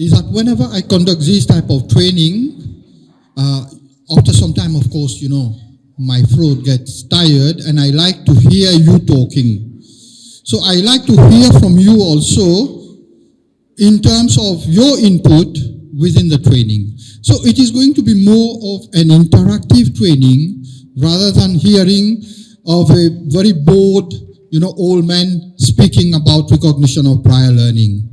is that whenever I conduct this type of training, after some time, of course, my throat gets tired and I like to hear you talking. So I like to hear from you also in terms of your input within the training. So it is going to be more of an interactive training rather than hearing of a very bored, old man speaking about recognition of prior learning.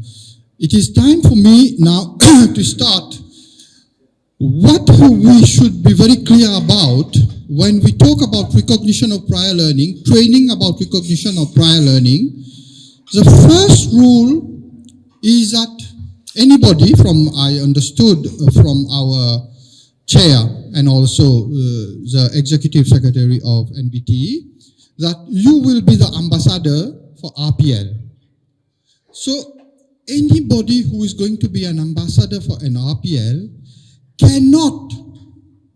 It is time for me now to start. What we should be very clear about when we talk about recognition of prior learning, training about recognition of prior learning, the first rule is that anybody I understood from our chair and also the executive secretary of NBTE, that you will be the ambassador for RPL. So anybody who is going to be an ambassador for an RPL cannot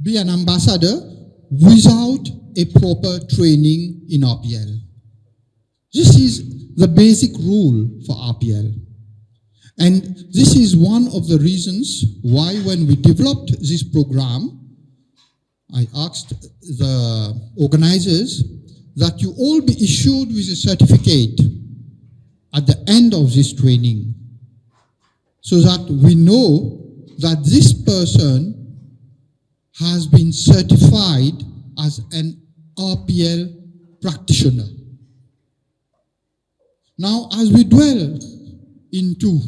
be an ambassador without a proper training in RPL. This is the basic rule for RPL. And this is one of the reasons why when we developed this program, I asked the organizers that you all be issued with a certificate at the end of this training so that we know that this person has been certified as an RPL practitioner. Now, as we dwell into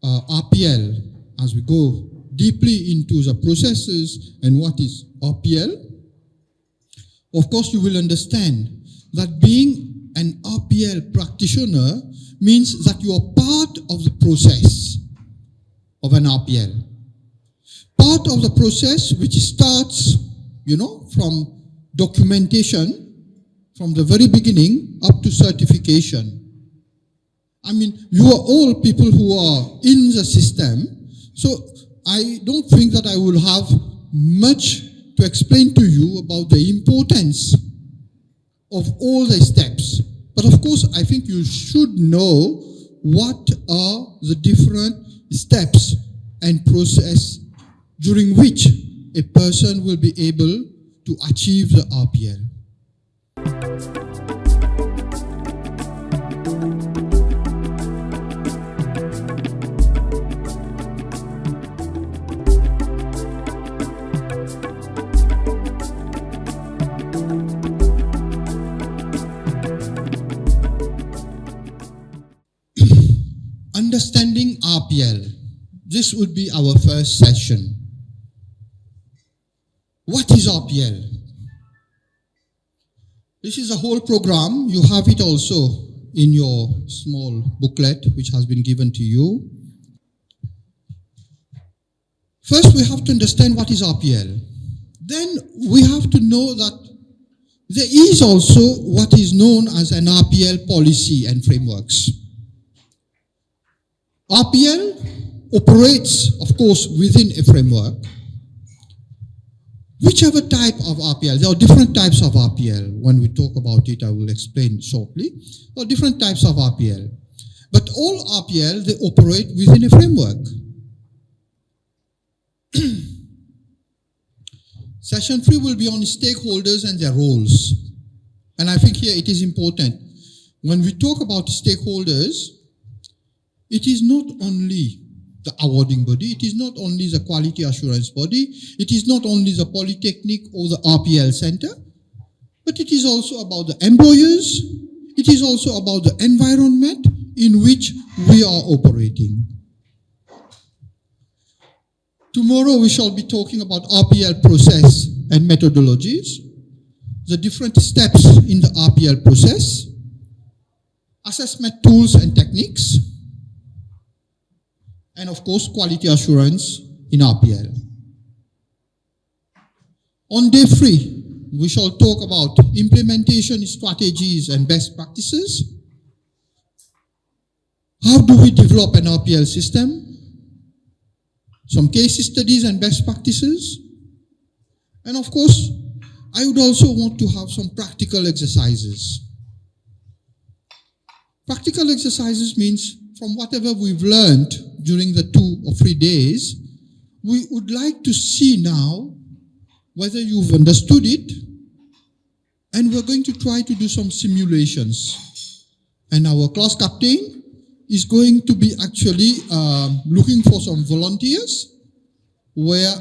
RPL, as we go deeply into the processes and what is RPL, of course you will understand that being an RPL practitioner means that you are part of the process of an RPL. Part of the process which starts, from documentation, from the very beginning up to certification. I mean, you are all people who are in the system, so I don't think that I will have much to explain to you about the importance of all the steps. But of course, I think you should know what are the different steps and process during which a person will be able to achieve the RPL. Understanding RPL. This would be our first session. What is RPL? This is a whole program. You have it also in your small booklet which has been given to you. First, we have to understand what is RPL. Then we have to know that there is also what is known as an RPL policy and frameworks. RPL operates, of course, within a framework. Whichever type of RPL, there are different types of RPL. When we talk about it, I will explain shortly. There are different types of RPL. But all RPL, they operate within a framework. Session 3 will be on stakeholders and their roles. And I think here it is important. When we talk about stakeholders, it is not only the awarding body, it is not only the quality assurance body, it is not only the polytechnic or the RPL center, but it is also about the employers, it is also about the environment in which we are operating. Tomorrow we shall be talking about RPL process and methodologies, the different steps in the RPL process, assessment tools and techniques, and of course, quality assurance in RPL. On day 3, we shall talk about implementation strategies and best practices. How do we develop an RPL system? Some case studies and best practices. And of course, I would also want to have some practical exercises. Practical exercises means from whatever we've learned during the 2 or 3 days, we would like to see now whether you've understood it, and we're going to try to do some simulations. And our class captain is going to be actually looking for some volunteers where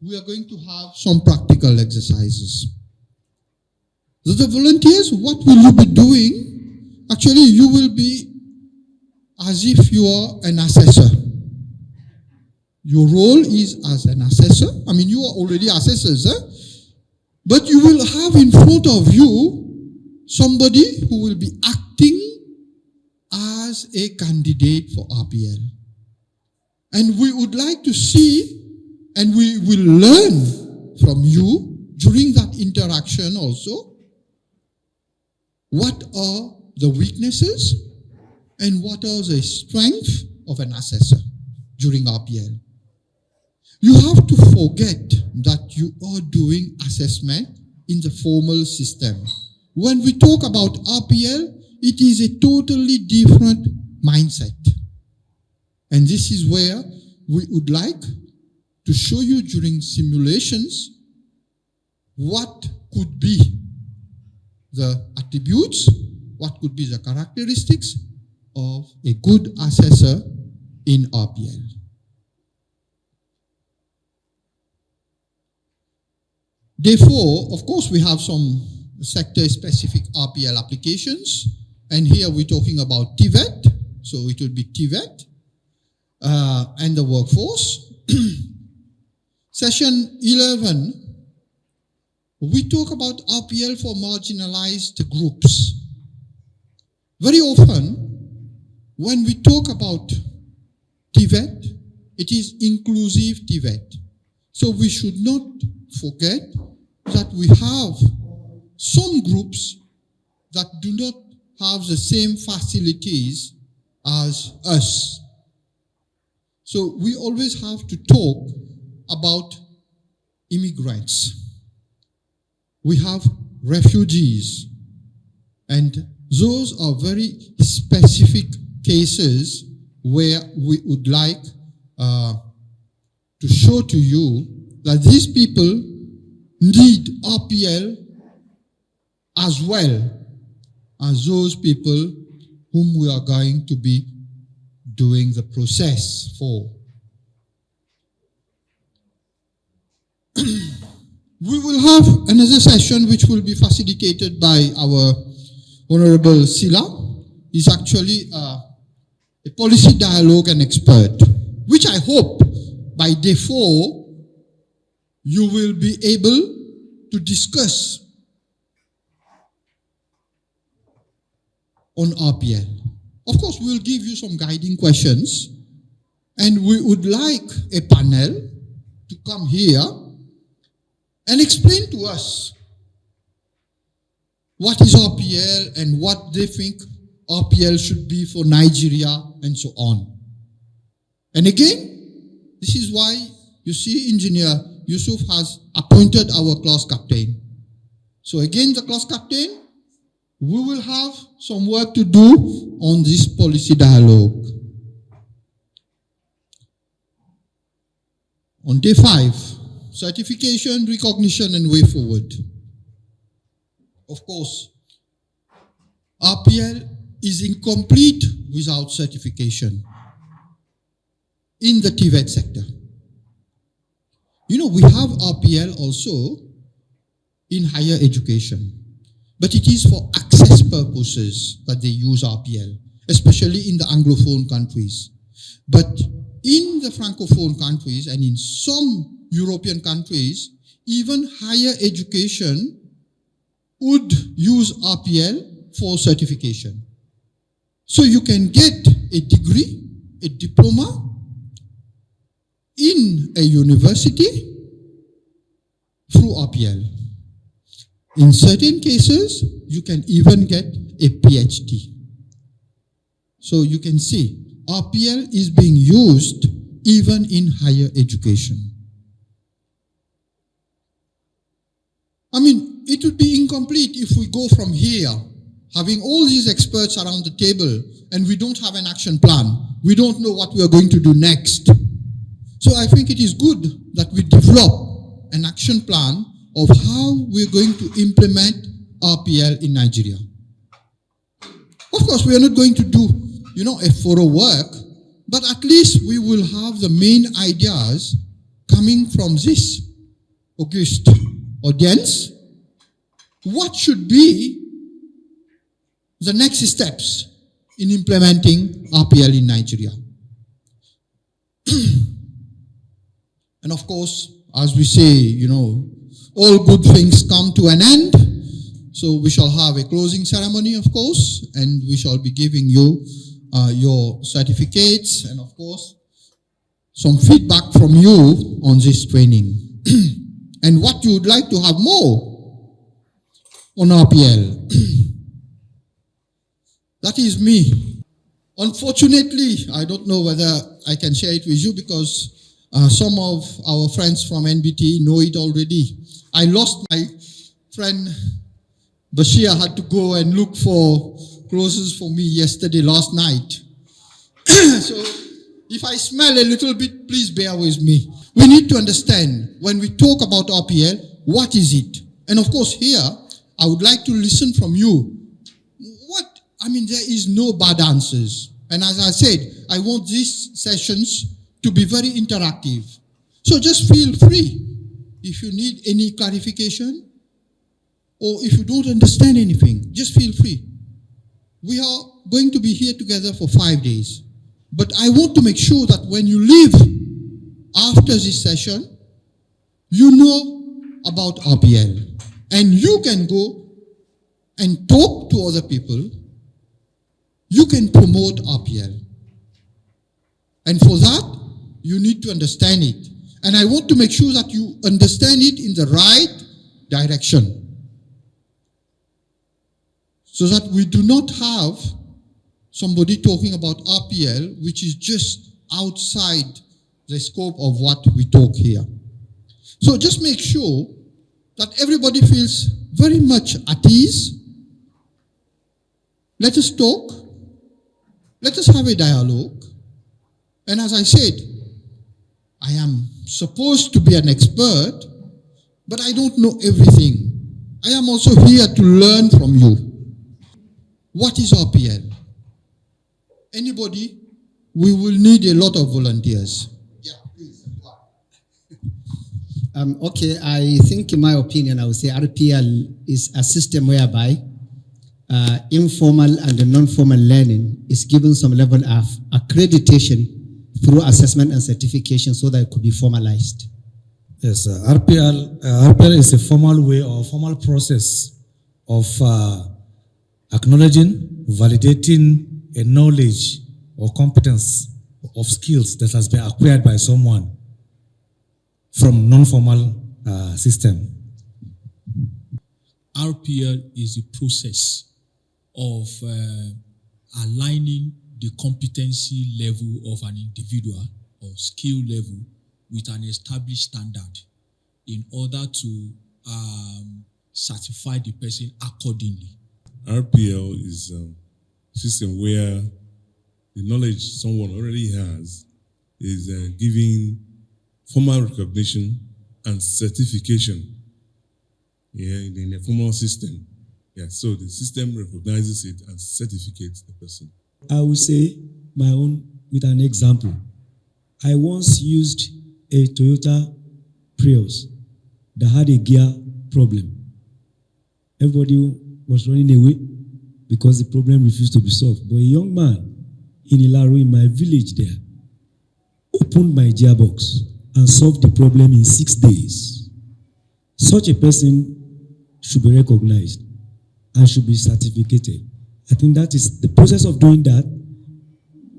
we are going to have some practical exercises. So the volunteers, what will you be doing? Actually, you will be as if you are an assessor. Your role is as an assessor. I mean, you are already assessors, but you will have in front of you somebody who will be acting as a candidate for RPL. And we would like to see, and we will learn from you during that interaction also, what are the weaknesses and what are the strengths of an assessor during RPL. You have to forget that you are doing assessment in the formal system. When we talk about RPL, it is a totally different mindset. And this is where we would like to show you during simulations what could be the attributes, what could be the characteristics of a good assessor in RPL. Therefore, of course, we have some sector-specific RPL applications, and here we're talking about TVET, so it will be TVET, and the workforce. Session 11, we talk about RPL for marginalized groups. Very often, when we talk about TVET, it is inclusive TVET. So we should not forget that we have some groups that do not have the same facilities as us. So we always have to talk about immigrants. We have refugees, and those are very specific cases where we would like to show to you that these people need RPL as well as those people whom we are going to be doing the process for. We will have another session which will be facilitated by our Honorable Sila. He's actually a policy dialogue and expert, which I hope by day 4 you will be able to discuss on RPL. Of course, we will give you some guiding questions, and we would like a panel to come here and explain to us what is RPL and what they think RPL should be for Nigeria and so on. And again, this is why you see Engineer Yusuf has appointed our class captain. So again, the class captain, we will have some work to do on this policy dialogue. On day 5, certification, recognition, and way forward. Of course, RPL is incomplete without certification in the TVET sector. You know, we have RPL also in higher education, but it is for access purposes that they use RPL, especially in the Anglophone countries. But in the Francophone countries and in some European countries, even higher education would use RPL for certification. So you can get a degree, a diploma in a university through RPL. In certain cases, you can even get a PhD. So you can see, RPL is being used even in higher education. I mean, it would be incomplete if we go from here, having all these experts around the table, and we don't have an action plan. we don't know what we are going to do next. So I think it is good that we develop an action plan of how we're going to implement RPL in Nigeria. Of course, we are not going to do, a thorough work, but at least we will have the main ideas coming from this august audience. What should be the next steps in implementing RPL in Nigeria? And of course, as we say, all good things come to an end. So we shall have a closing ceremony, of course, and we shall be giving you your certificates and, of course, some feedback from you on this training. And what you would like to have more on RPL. That is me. Unfortunately, I don't know whether I can share it with you because some of our friends from NBTE know it already. I lost my friend Bashir, had to go and look for clothes for me last night. So if I smell a little bit, please bear with me. We need to understand when we talk about RPL, what is it? And of course here, I would like to listen from you. There is no bad answers. And as I said, I want these sessions to be very interactive. So just feel free. If you need any clarification, or if you don't understand anything, just feel free. We are going to be here together for 5 days. But I want to make sure that when you leave after this session, you know about RPL. And you can go and talk to other people. You can promote RPL. And for that, you need to understand it. And I want to make sure that you understand it in the right direction. So that we do not have somebody talking about RPL, which is just outside the scope of what we talk here. So just make sure that everybody feels very much at ease. Let us talk. Let us have a dialogue. And as I said, I am supposed to be an expert, but I don't know everything. I am also here to learn from you. What is RPL? Anybody? We will need a lot of volunteers. Yeah, please. Okay, I think in my opinion, I would say RPL is a system whereby informal and non-formal learning is given some level of accreditation through assessment and certification so that it could be formalized. Yes, RPL is a formal way or formal process of acknowledging, validating a knowledge or competence of skills that has been acquired by someone from non-formal system. RPL is the process of aligning the competency level of an individual or skill level with an established standard in order to certify the person accordingly. RPL is a system where the knowledge someone already has is giving formal recognition and certification in a formal system. Yeah, so the system recognizes it and certificates the person. I will say my own with an example. I once used a Toyota Prius that had a gear problem. Everybody was running away because the problem refused to be solved. But a young man in Ilaro, in my village there, opened my gearbox and solved the problem in 6 days. Such a person should be recognized and should be certificated. I think that is the process of doing that,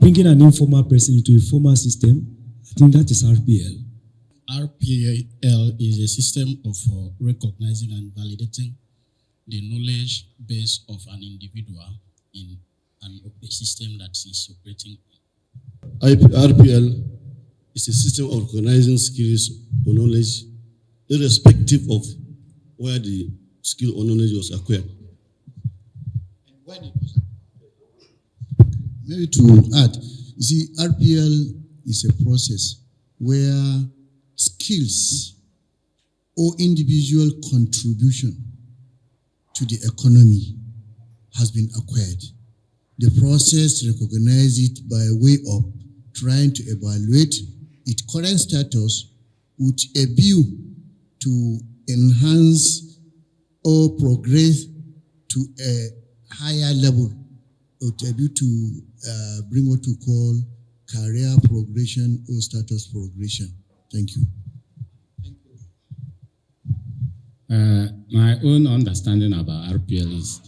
bringing an informal person into a formal system. I think that is RPL. RPL is a system of recognizing and validating the knowledge base of an individual in a system that is operating. RPL is a system of recognizing skills or knowledge irrespective of where the skill or knowledge was acquired. When it was acquired. Maybe to add, You see, RPL is a process where skills or individual contribution to the economy has been acquired. The process recognizes it by way of trying to evaluate its current status with a view to enhance or progress to a higher level, or to a view to bring what we call career progression or status progression. Thank you. My own understanding about RPL is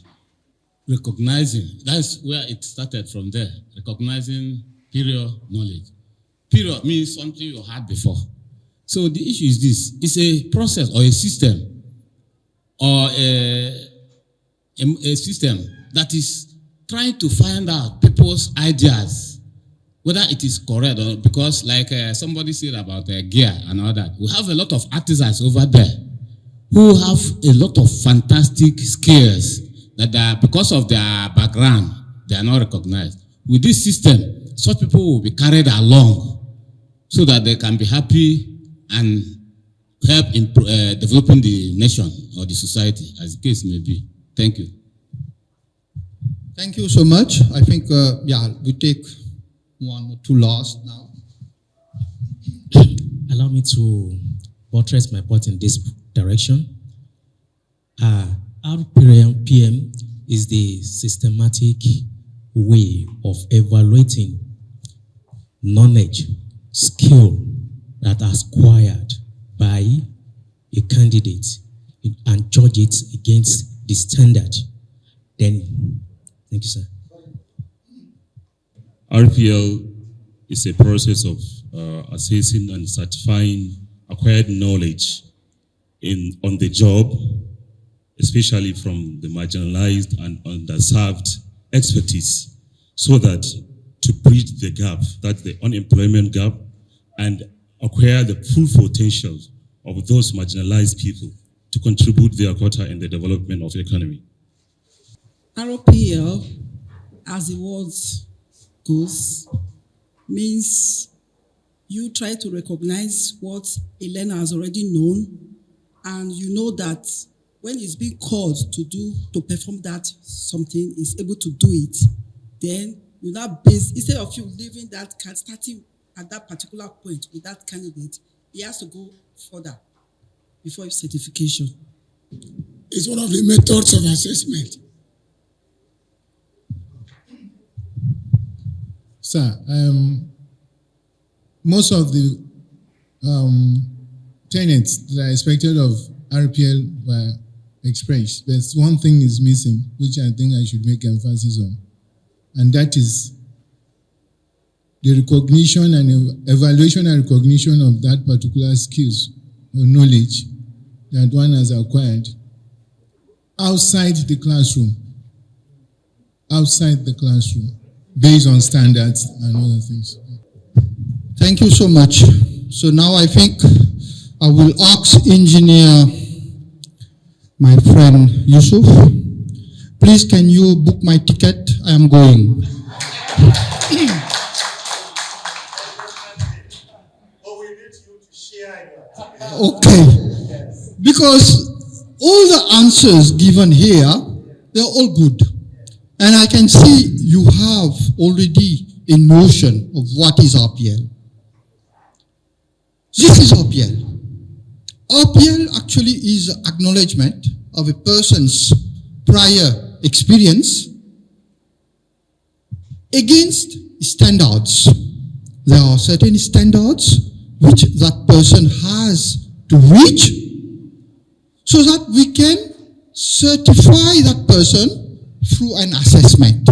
recognizing, that's where it started from there, recognizing period knowledge. Period means something you had before. So the issue is this, it's a process or a system or a system that is trying to find out people's ideas, whether it is correct or because like somebody said about gear and all that, we have a lot of artisans over there who have a lot of fantastic skills that are, because of their background, they are not recognized. With this system, such people will be carried along so that they can be happy and help in developing the nation or the society, as the case may be. Thank you. Thank you so much. I think, we take one or two last now. Allow me to buttress my point in this direction. RPM is the systematic way of evaluating knowledge, skill that are acquired by a candidate and judge it against the standard. Then, thank you, sir. RPL is a process of assessing and certifying acquired knowledge on the job, especially from the marginalized and underserved expertise, so that to bridge the gap, that's the unemployment gap, and acquire the full potential of those marginalized people to contribute their quota in the development of the economy. RPL, as the word goes, means you try to recognize what a learner has already known, and you know that when it's being called to perform that something, is able to do it, then you now base, instead of you leaving that, starting at that particular point with that candidate, he has to go further before his certification. It's one of the methods of assessment. Sir, most of the tenets that are expected of RPL were expressed. There's one thing is missing, which I think I should make emphasis on, and that is the recognition and evaluation and recognition of that particular skills or knowledge that one has acquired outside the classroom, based on standards and other things. Thank you so much. So now I think I will ask engineer, my friend Yusuf, please can you book my ticket? I am going. Okay. Because all the answers given here, they're all good. And I can see you have already a notion of what is RPL. This is RPL. RPL actually is acknowledgement of a person's prior experience against standards. There are certain standards which that person has to reach so that we can certify that person through an assessment.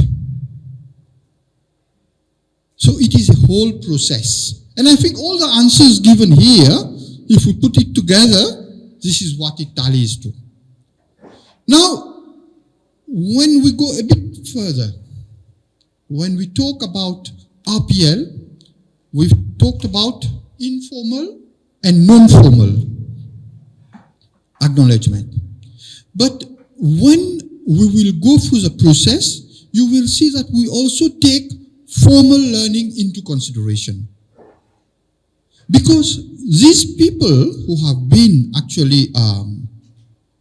So it is a whole process. And I think all the answers given here, if we put it together, this is what it tallies to. Now, when we go a bit further, when we talk about RPL, we've talked about informal and non-formal acknowledgement. But when we will go through the process, you will see that we also take formal learning into consideration. Because these people who have been actually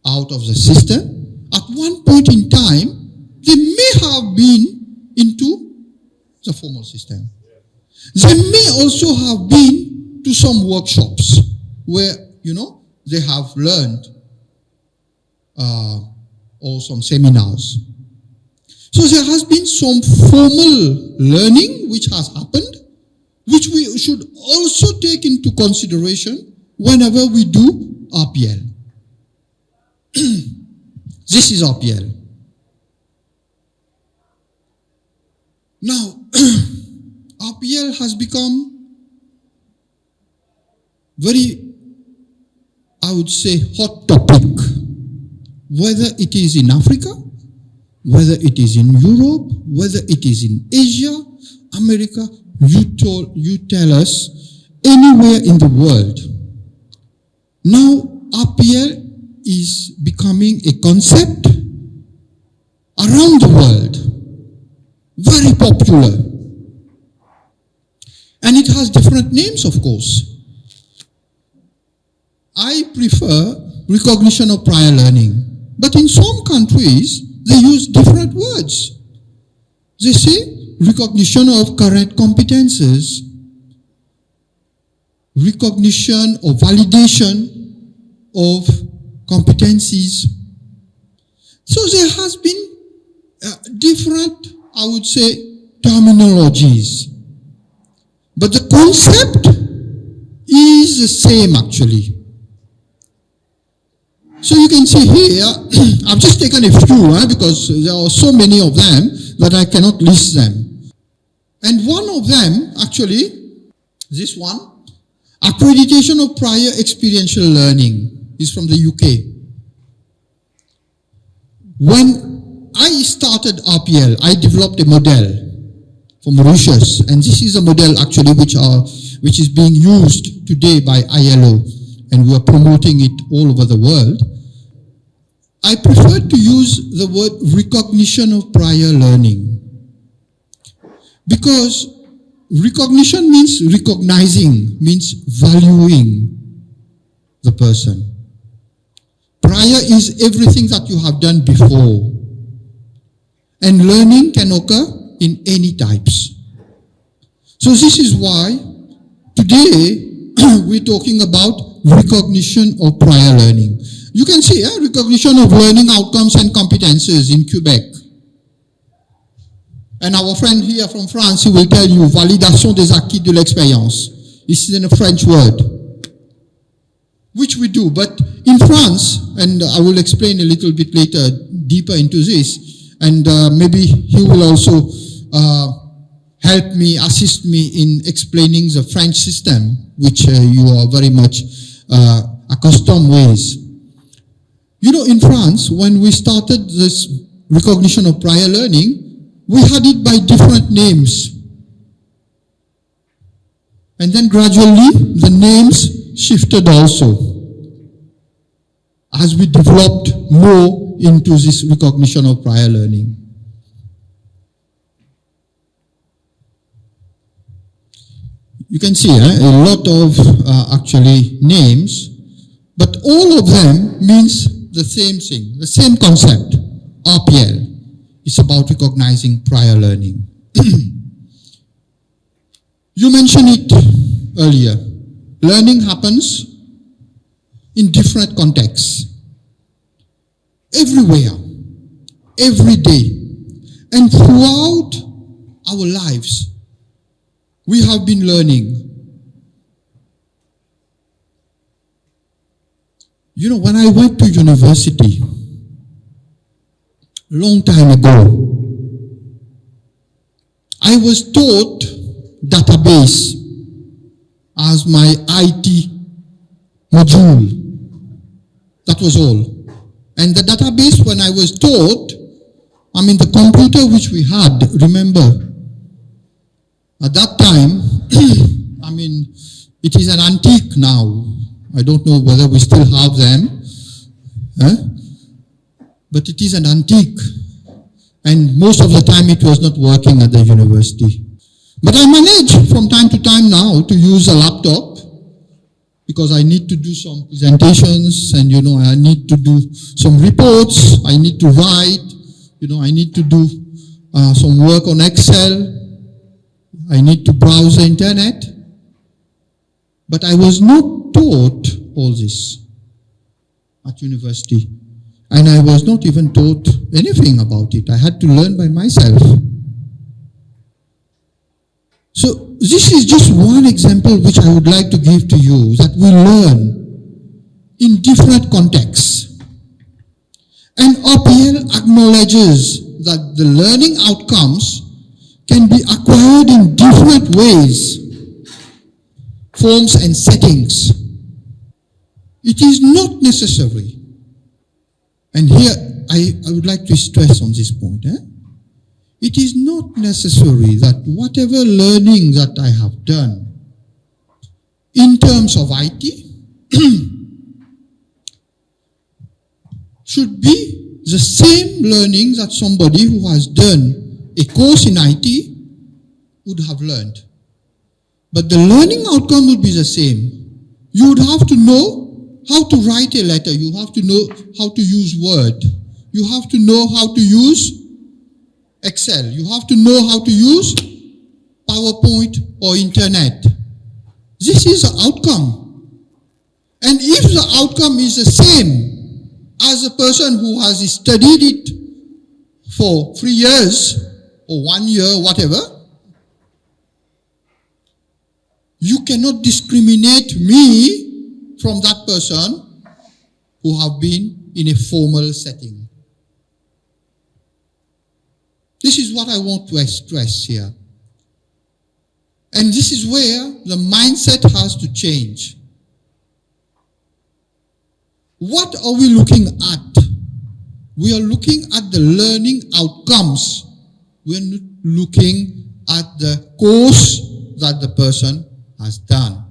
out of the system, at one point in time, they may have been into the formal system. They may also have been to some workshops where, they have learned or some seminars. So there has been some formal learning which has happened, which we should also take into consideration whenever we do RPL. This is RPL. Now, RPL has become very, I would say, hot topic, whether it is in Africa, whether it is in Europe, whether it is in Asia, America, you tell us, anywhere in the world. Now, RPL is becoming a concept around the world, very popular. And it has different names, of course. I prefer recognition of prior learning, but in some countries, they use different words. They say recognition of current competences, recognition or validation of competencies. So there has been different, I would say, terminologies. But the concept is the same actually. So you can see here, I've just taken a few because there are so many of them that I cannot list them. And one of them, actually, this one, accreditation of prior experiential learning, is from the UK. When I started RPL, I developed a model for Mauritius, and this is a model actually which is being used today by ILO, and we are promoting it all over the world. I prefer to use the word recognition of prior learning, because recognition means recognizing, means valuing the person. Prior is everything that you have done before, and learning can occur in any types. So this is why today we're talking about recognition of prior learning. You can see recognition of learning outcomes and competences in Quebec. And our friend here from France, he will tell you validation des acquis de l'expérience. This is in a French word, which we do. But in France, and I will explain a little bit later, deeper into this, and maybe he will also help me, assist me in explaining the French system, which you are very much accustomed with. You know, in France, when we started this recognition of prior learning, we had it by different names. And then gradually, the names shifted also, as we developed more into this recognition of prior learning. You can see a lot of actually names, but all of them means the same thing, the same concept, RPL. It's about recognizing prior learning. You mentioned it earlier. Learning happens in different contexts. Everywhere, every day, and throughout our lives, we have been learning. You know, when I went to university, long time ago, I was taught database as my IT module. That was all. And the database, when I was taught, I mean the computer which we had, remember, at that time, I mean, it is an antique now. I don't know whether we still have them. But it is an antique. And most of the time it was not working at the university. But I manage from time to time now to use a laptop because I need to do some presentations and, I need to do some reports. I need to write. I need to do some work on Excel. I need to browse the internet. But I was not taught all this at university. And I was not even taught anything about it. I had to learn by myself. So this is just one example which I would like to give to you, that we learn in different contexts. And RPL acknowledges that the learning outcomes can be acquired in different ways, forms and settings. It is not necessary. And here I would like to stress on this point. It is not necessary that whatever learning that I have done in terms of IT should be the same learning that somebody who has done a course in IT would have learned. But the learning outcome would be the same. You would have to know how to write a letter. You have to know how to use Word. You have to know how to use Excel. You have to know how to use PowerPoint or Internet. This is the outcome. And if the outcome is the same as a person who has studied it for 3 years or 1 year, whatever, you cannot discriminate me from that person who have been in a formal setting. This is what I want to stress here. And this is where the mindset has to change. What are we looking at? We are looking at the learning outcomes. We are not looking at the course that the person has done.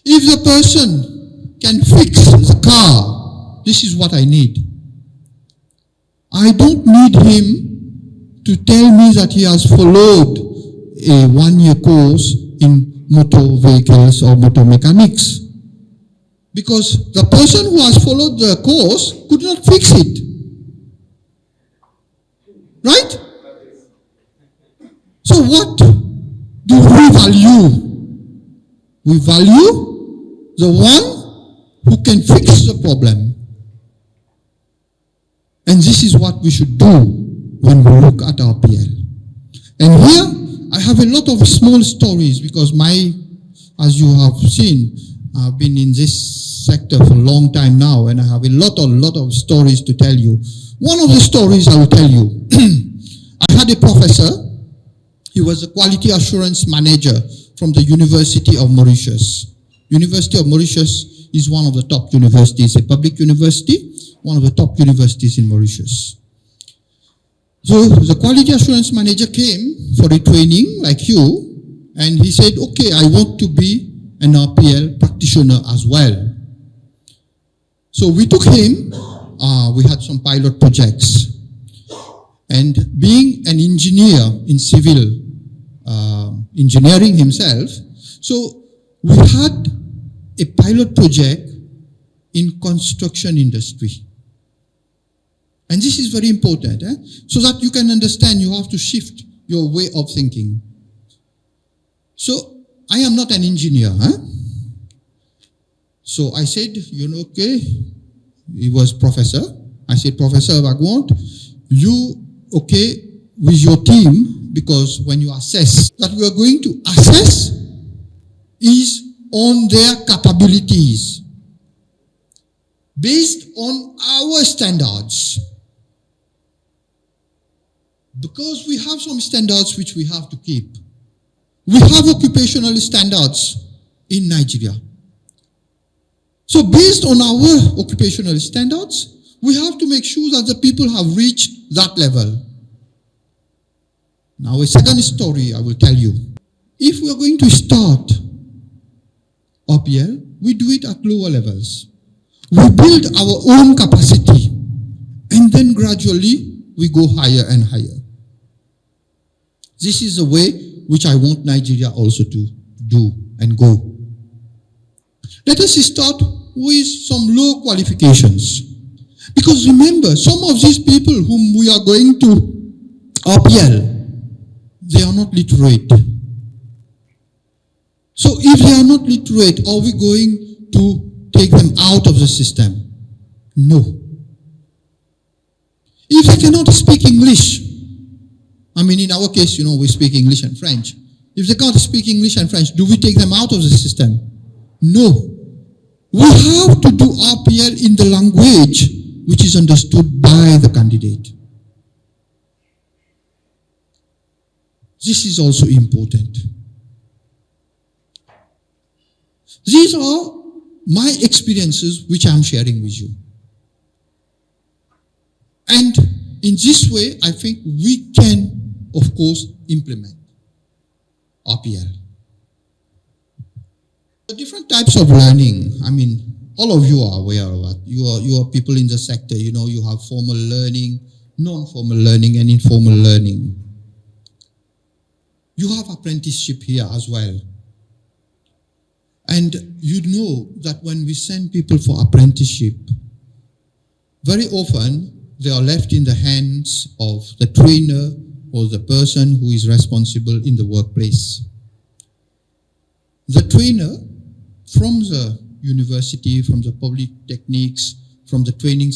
If the person can fix the car, this is what I need. I don't need him to tell me that he has followed a 1-year course in motor vehicles or motor mechanics. Because the person who has followed the course could not fix it. Right? So what do we value? We value the one who can fix the problem. And this is what we should do when we look at RPL. And here, I have a lot of small stories because as you have seen, I've been in this sector for a long time now, and I have a lot of stories to tell you. One of the stories I will tell you. I had a professor. He was a quality assurance manager from the University of Mauritius. University of Mauritius is one of the top universities, a public university, one of the top universities in Mauritius. So the quality assurance manager came for a training like you, and he said, okay, I want to be an RPL practitioner as well. So we took him, we had some pilot projects. And being an engineer in civil engineering himself, so we had a pilot project in construction industry. And this is very important, so that you can understand you have to shift your way of thinking. So I am not an engineer. So I said, okay, he was professor. I said, Professor Wagwant, you, okay, with your team, because when you assess, that we are going to assess is on their capabilities, based on our standards. Because we have some standards which we have to keep. We have occupational standards in Nigeria. So based on our occupational standards, we have to make sure that the people have reached that level. Now a second story I will tell you. If we are going to start RPL, we do it at lower levels. We build our own capacity, and then gradually we go higher and higher. This is the way which I want Nigeria also to do and go. Let us start with some low qualifications. Because remember, some of these people whom we are going to RPL, they are not literate. So if they are not literate, are we going to take them out of the system? No. If they cannot speak English, I mean, in our case, we speak English and French. If they can't speak English and French, do we take them out of the system? No. We have to do RPL in the language which is understood by the candidate. This is also important. These are my experiences which I am sharing with you. And in this way, I think we can, of course, implement RPL. The different types of learning, I mean, all of you are aware of that. You are people in the sector, you have formal learning, non-formal learning, and informal learning. You have apprenticeship here as well. And you know that when we send people for apprenticeship, very often they are left in the hands of the trainer or the person who is responsible in the workplace. The trainer from the university, from the polytechnics, from the training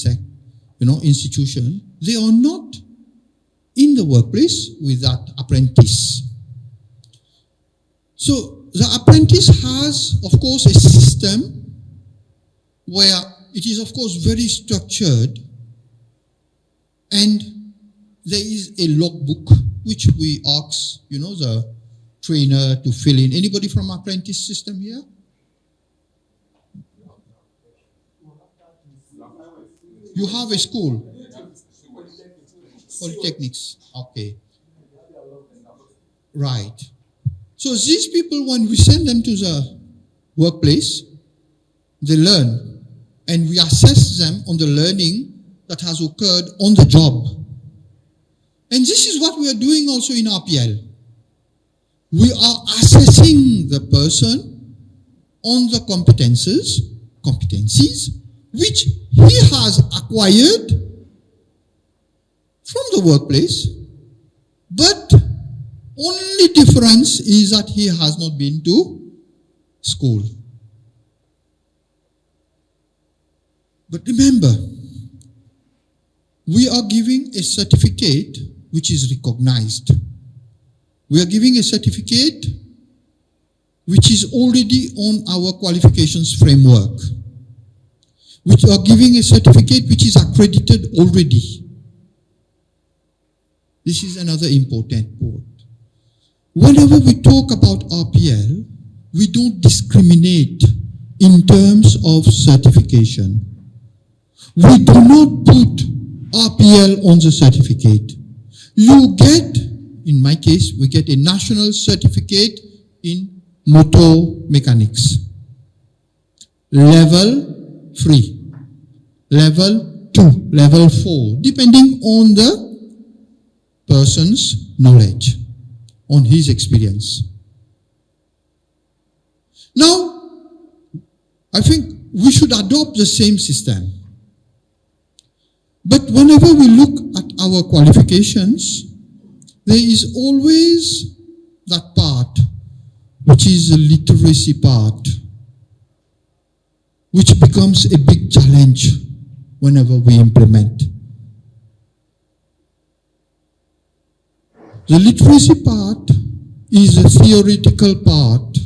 institution, they are not in the workplace with that apprentice. So the apprentice has, of course, a system where it is, of course, very structured, and there is a logbook which we ask, the trainer to fill in. Anybody from apprentice system here? You have a school? Polytechnics. Okay. Right. So these people, when we send them to the workplace, they learn, and we assess them on the learning that has occurred on the job. And this is what we are doing also in RPL. We are assessing the person on the competencies, which he has acquired from the workplace, but only difference is that he has not been to school. But remember, we are giving a certificate which is recognized. We are giving a certificate which is already on our qualifications framework. We are giving a certificate which is accredited already. This is another important point. Whenever we talk about RPL, we don't discriminate in terms of certification. We do not put RPL on the certificate. You get, in my case, we get a national certificate in motor mechanics. Level 3, level 2, level 4, depending on the person's knowledge, on his experience. Now, I think we should adopt the same system. But whenever we look at our qualifications, there is always that part, which is the literacy part, which becomes a big challenge whenever we implement. The literacy part is a theoretical part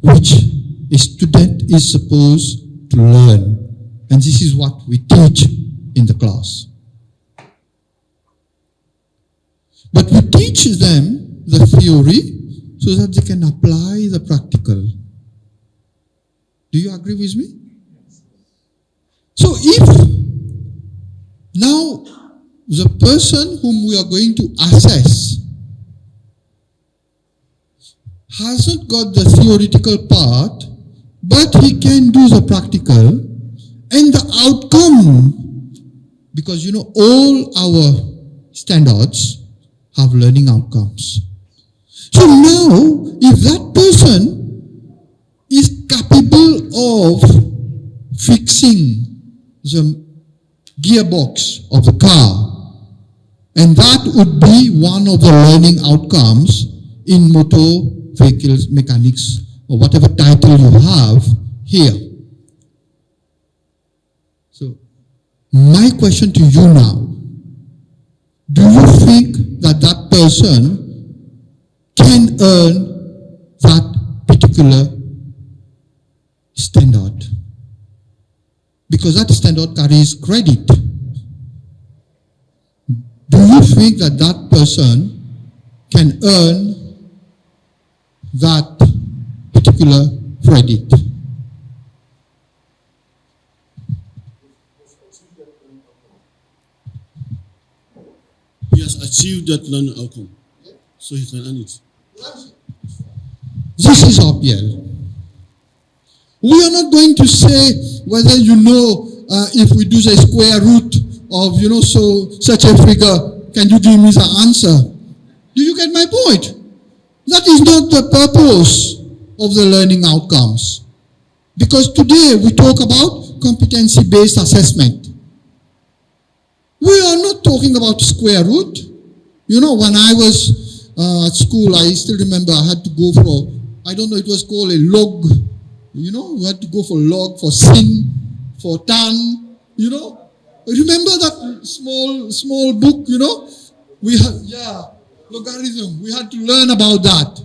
which a student is supposed to learn. And this is what we teach in the class. But we teach them the theory so that they can apply the practical. Do you agree with me? So if now the person whom we are going to assess hasn't got the theoretical part, but he can do the practical, and the outcome, because all our standards have learning outcomes. So now, if that person is capable of fixing the gearbox of the car, and that would be one of the learning outcomes in motor vehicles mechanics, or whatever title you have here. So, my question to you now, do you think that that person can earn that particular standard? Because that standard carries credit. Do you think that that person can earn that particular credit? He has achieved that learning outcome, so he can earn it. This is RPL. We are not going to say whether you know if we do the square root of such a figure, can you give me the answer? Do you get my point? That is not the purpose of the learning outcomes. Because today we talk about competency-based assessment. We are not talking about square root. You know, when I was at school, I still remember I had to go for, I don't know, it was called a log. You know, we had to go for log, for sin, for tan, you know. Remember that small book, you know? We had, logarithm. We had to learn about that.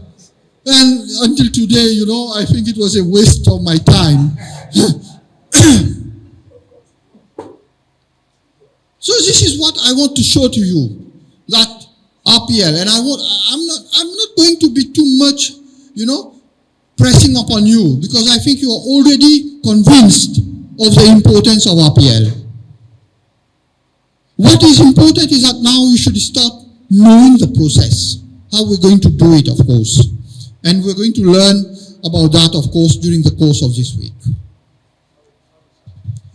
And until today, you know, I think it was a waste of my time. So this is what I want to show to you, that RPL, and I'm not going to be too much, you know, pressing upon you, because I think you are already convinced of the importance of RPL. What is important is that now you should start knowing the process, how we're going to do it, of course. And we're going to learn about that, of course, during the course of this week.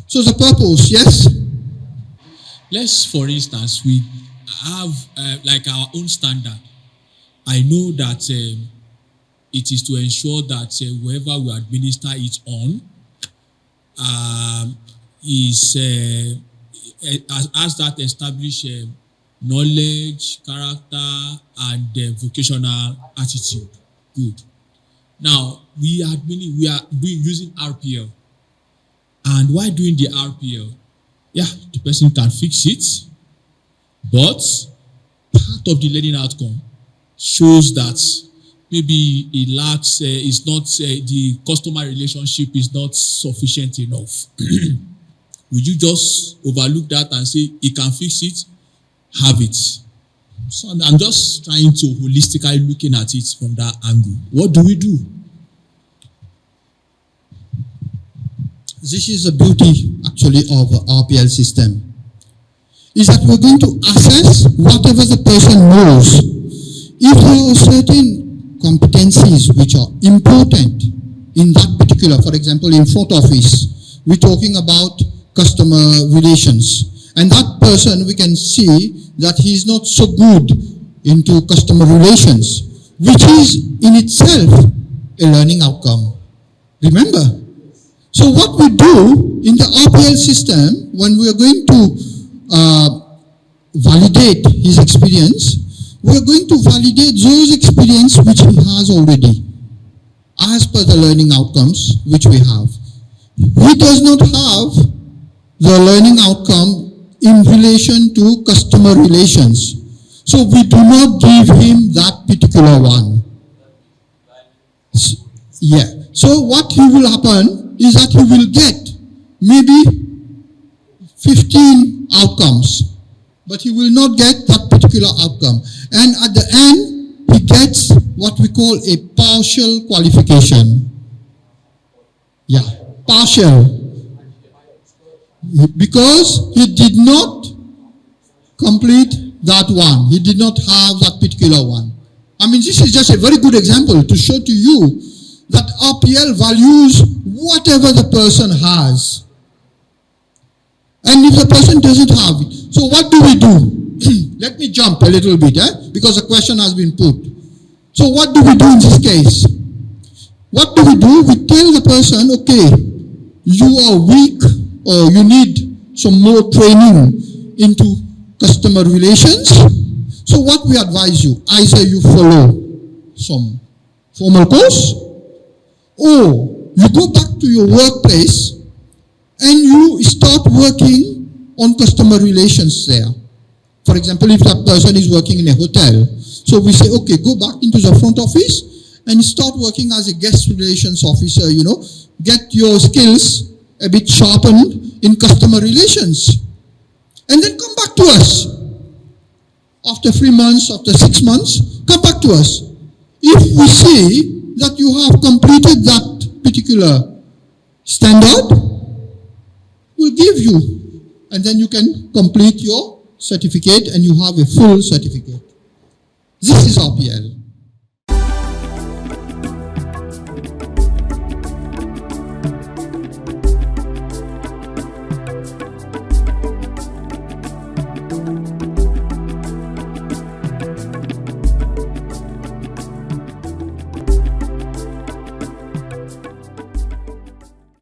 So the purpose, yes? Let's, for instance, we have like our own standard. I know that it is to ensure that whoever we administer it on has that established knowledge, character, and vocational attitude. Good. Now we are using RPL, and while doing the RPL, the person can fix it, but part of the learning outcome shows that maybe it lacks, is not, the customer relationship is not sufficient enough. Would you just overlook that and say, he can fix it, have it? So I'm just trying to holistically looking at it from that angle. What do we do? This is the beauty, actually, of the RPL system. Is that we're going to assess whatever the person knows. If there are certain competencies which are important in that particular, for example, in front office, we're talking about customer relations. And that person, we can see that he's not so good into customer relations, which is in itself a learning outcome. Remember? So what we do in the RPL system, when we are going to validate his experience, we are going to validate those experiences which he has already, as per the learning outcomes which we have. He does not have the learning outcome in relation to customer relations. So we do not give him that particular one. So what will happen is that he will get maybe 15 outcomes, but he will not get that particular outcome. And at the end, he gets what we call a partial qualification. Partial. Because he did not complete that one. He did not have that particular one. I mean, this is just a very good example to show to you that RPL values whatever the person has. And if the person doesn't have it, so what do we do? Let me jump a little bit, because the question has been put. So what do we do in this case? What do? We tell the person, okay, you are weak or you need some more training into customer relations. So what we advise you, either you follow some formal course or you go back to your workplace and you start working on customer relations there. For example, if that person is working in a hotel, so we say, okay, go back into the front office and start working as a guest relations officer, get your skills a bit sharpened in customer relations. And then come back to us. After 3 months, after 6 months, come back to us. If we see that you have completed that particular standard, we'll give you. And then you can complete your certificate and you have a full certificate. This is RPL.